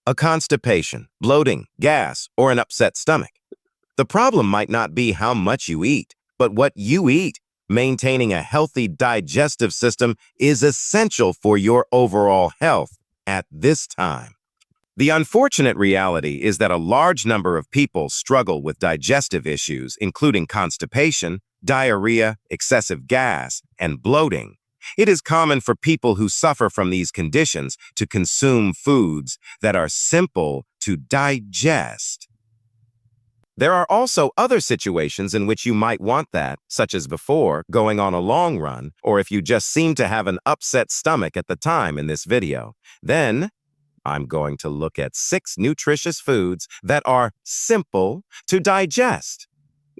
a constipation, bloating, gas, or an upset stomach. The problem might not be how much you eat, but what you eat. Maintaining a healthy digestive system is essential for your overall health at this time. The unfortunate reality is that a large number of people struggle with digestive issues, including constipation, diarrhea, excessive gas, and bloating. It is common for people who suffer from these conditions to consume foods that are simple to digest. There are also other situations in which you might want that, such as before going on a long run, or if you just seem to have an upset stomach at the time in this video. Then, I'm going to look at 6 nutritious foods that are simple to digest.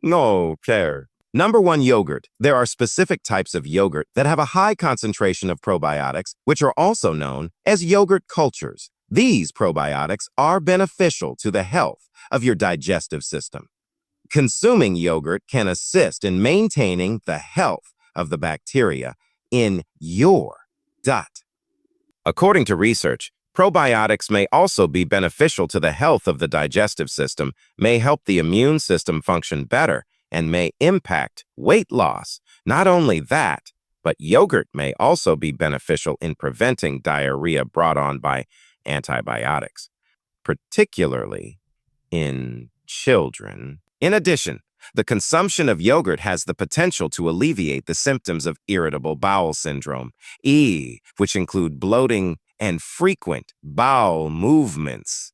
Okay. Number 1, yogurt. There are specific types of yogurt that have a high concentration of probiotics, which are also known as yogurt cultures. These probiotics are beneficial to the health of your digestive system. Consuming yogurt can assist in maintaining the health of the bacteria in your gut. According to research, probiotics may also be beneficial to the health of the digestive system, may help the immune system function better, and may impact weight loss. Not only that, but yogurt may also be beneficial in preventing diarrhea brought on by antibiotics, particularly in children. In addition, the consumption of yogurt has the potential to alleviate the symptoms of irritable bowel syndrome, which include bloating and frequent bowel movements.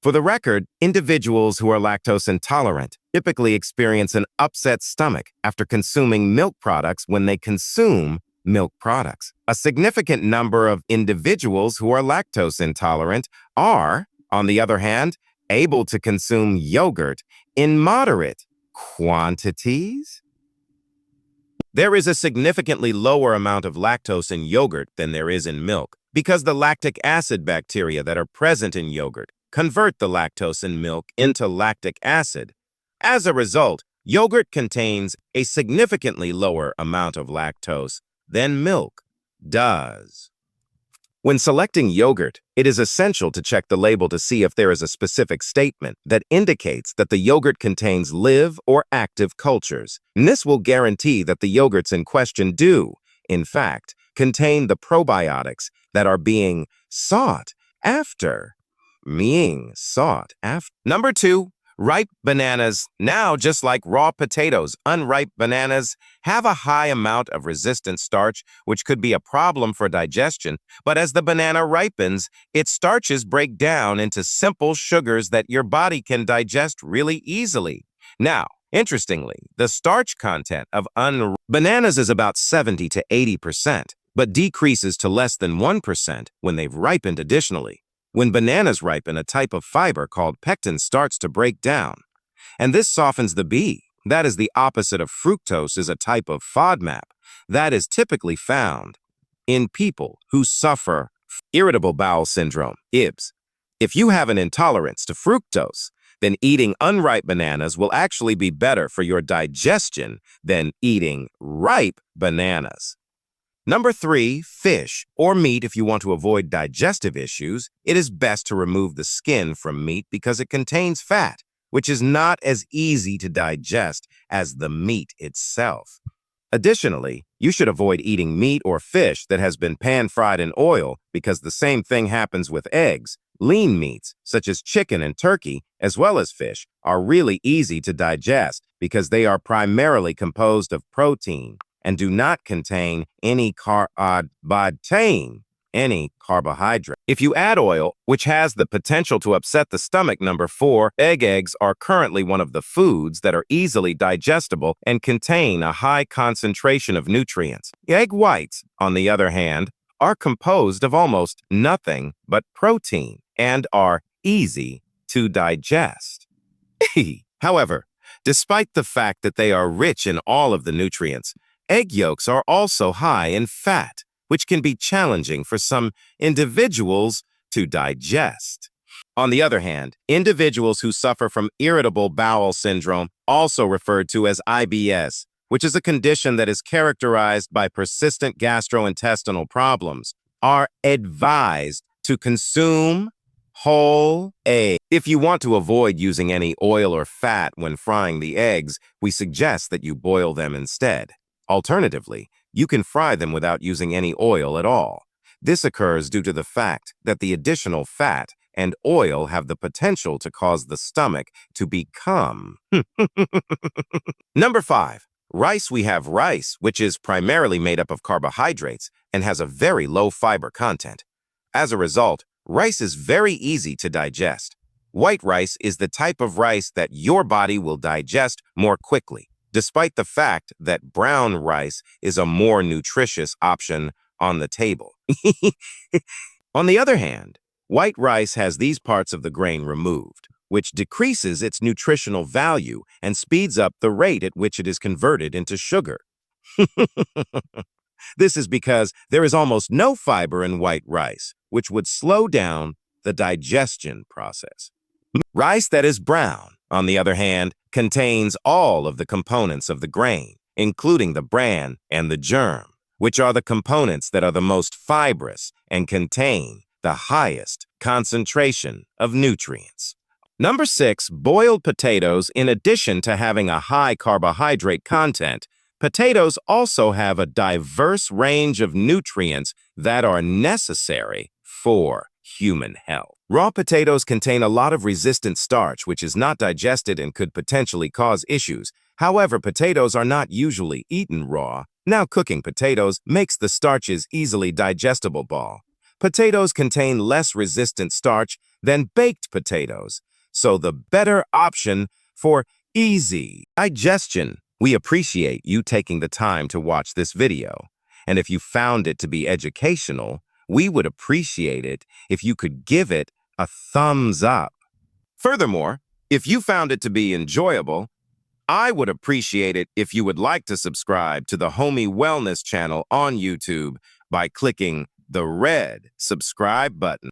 For the record, individuals who are lactose intolerant typically experience an upset stomach after consuming milk products when they consume milk products. A significant number of individuals who are lactose intolerant are, on the other hand, able to consume yogurt in moderate quantities. There is a significantly lower amount of lactose in yogurt than there is in milk because the lactic acid bacteria that are present in yogurt convert the lactose in milk into lactic acid. As a result, yogurt contains a significantly lower amount of lactose than milk does. When selecting yogurt, it is essential to check the label to see if there is a specific statement that indicates that the yogurt contains live or active cultures. And this will guarantee that the yogurts in question do, in fact, contain the probiotics that are being sought after. Number 2, ripe bananas. Now, just like raw potatoes, unripe bananas have a high amount of resistant starch, which could be a problem for digestion. But as the banana ripens, its starches break down into simple sugars that your body can digest really easily. Now, interestingly, the starch content of bananas is about 70 to 80%, but decreases to less than 1% when they've ripened additionally. When bananas ripen, a type of fiber called pectin starts to break down, and this softens the B. That is the opposite of fructose, is a type of FODMAP that is typically found in people who suffer irritable bowel syndrome, IBS. If you have an intolerance to fructose, then eating unripe bananas will actually be better for your digestion than eating ripe bananas. Number 3, fish or meat. If you want to avoid digestive issues, it is best to remove the skin from meat because it contains fat, which is not as easy to digest as the meat itself. Additionally, you should avoid eating meat or fish that has been pan-fried in oil because the same thing happens with eggs. Lean meats, such as chicken and turkey, as well as fish, are really easy to digest because they are primarily composed of protein and do not contain any carbohydrate. If you add oil, which has the potential to upset the stomach. Number 4, eggs are currently one of the foods that are easily digestible and contain a high concentration of nutrients. Egg whites, on the other hand, are composed of almost nothing but protein and are easy to digest. However, despite the fact that they are rich in all of the nutrients, egg yolks are also high in fat, which can be challenging for some individuals to digest. On the other hand, individuals who suffer from irritable bowel syndrome, also referred to as IBS, which is a condition that is characterized by persistent gastrointestinal problems, are advised to consume whole egg. If you want to avoid using any oil or fat when frying the eggs, we suggest that you boil them instead. Alternatively, you can fry them without using any oil at all. This occurs due to the fact that the additional fat and oil have the potential to cause the stomach to become. Number 5. Rice. We have rice, which is primarily made up of carbohydrates and has a very low fiber content. As a result, rice is very easy to digest. White rice is the type of rice that your body will digest more quickly, despite the fact that brown rice is a more nutritious option on the table. On the other hand, white rice has these parts of the grain removed, which decreases its nutritional value and speeds up the rate at which it is converted into sugar. This is because there is almost no fiber in white rice, which would slow down the digestion process. Rice that is brown, on the other hand, contains all of the components of the grain, including the bran and the germ, which are the components that are the most fibrous and contain the highest concentration of nutrients. Number 6, boiled potatoes. In addition to having a high carbohydrate content, potatoes also have a diverse range of nutrients that are necessary for human health. Raw potatoes contain a lot of resistant starch, which is not digested and could potentially cause issues. However, potatoes are not usually eaten raw. Now, cooking potatoes makes the starches easily digestible. Potatoes contain less resistant starch than baked potatoes, so the better option for easy digestion. We appreciate you taking the time to watch this video, and if you found it to be educational, we would appreciate it if you could give it a thumbs up. Furthermore, if you found it to be enjoyable, I would appreciate it if you would like to subscribe to the Homie Wellness channel on YouTube by clicking the red subscribe button.